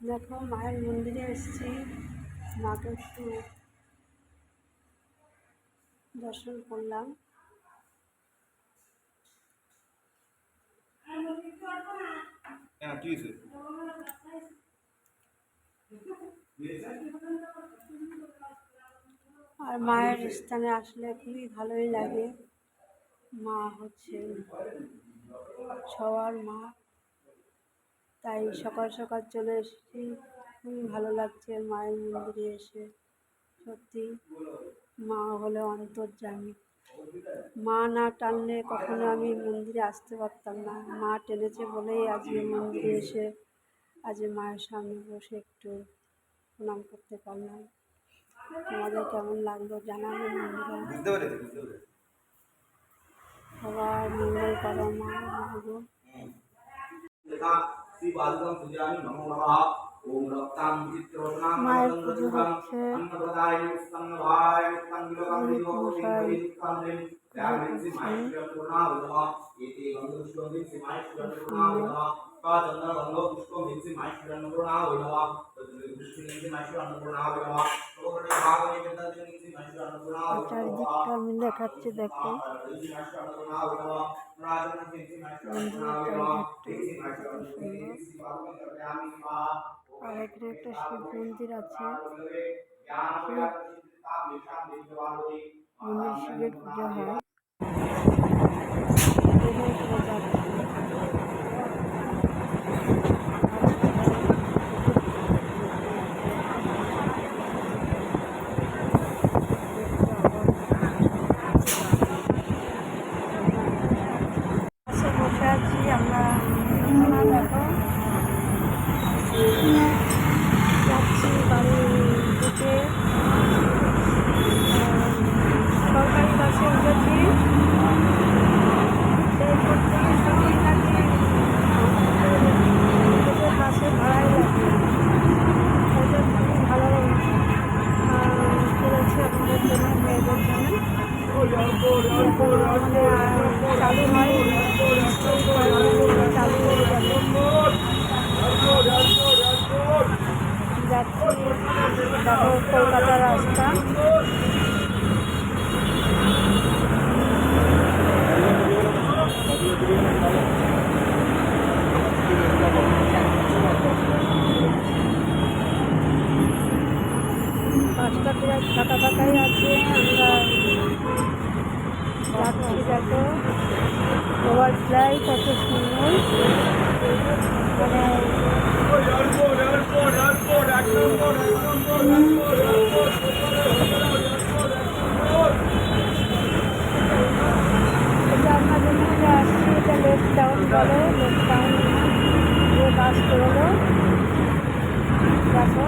দেখো মায়ের মন্দিরে এসেছি, মাকে একটু দর্শন করলাম। আর মায়ের স্থানে আসলে খুবই ভালোই লাগে। মা হচ্ছে সবার মা, তাই সকাল সকাল চলে এসেছি। খুবই ভালো লাগছে মায়ের মন্দিরে এসে। সত্যি মা হলো অন্তর্যামী। মা না টানলে কখনো আমি মন্দিরে আসতে পারতাম না। মা টেনেছে বলেই আজকে মন্দিরে এসে আজ মায়ের সামনে বসে একটু প্রণাম করতে পারলাম। তোমাদের কেমন লাগলো জানাবেন বন্ধুরা। সবার মঙ্গল করো মা, মাগো। মায়ের পুজো হচ্ছে, চারিদিকটা আমি দেখাচ্ছি, দেখো আর এখানে একটা শিব মন্দির আছে। মন্দির শিবের পুজো হয়। বসে আছি আমরা, দেখো যাচ্ছি বাড়ির দিকে। সরকারি বাসে উঠেছি, বাসে ভাড়াই লাগে। ওদের খুবই ভালো করেছে আমাদের জন্য, মেয়েদের জন্য। চালু হয়, চালু হয়ে যাবে। যাচ্ছি, দেখো কলকাতার রাস্তা। পাঁচটা প্রায় ফাঁকা ফাঁকাই আছে। আমরা যাচ্ছি, দেখো ওভার ফ্লাই কত সুন্দর। মানে এটা আপনাদের মধ্যে আসছি, এটা লেক টাউন বলে। লেক টাউন যে বাস বেরোলো, দেখো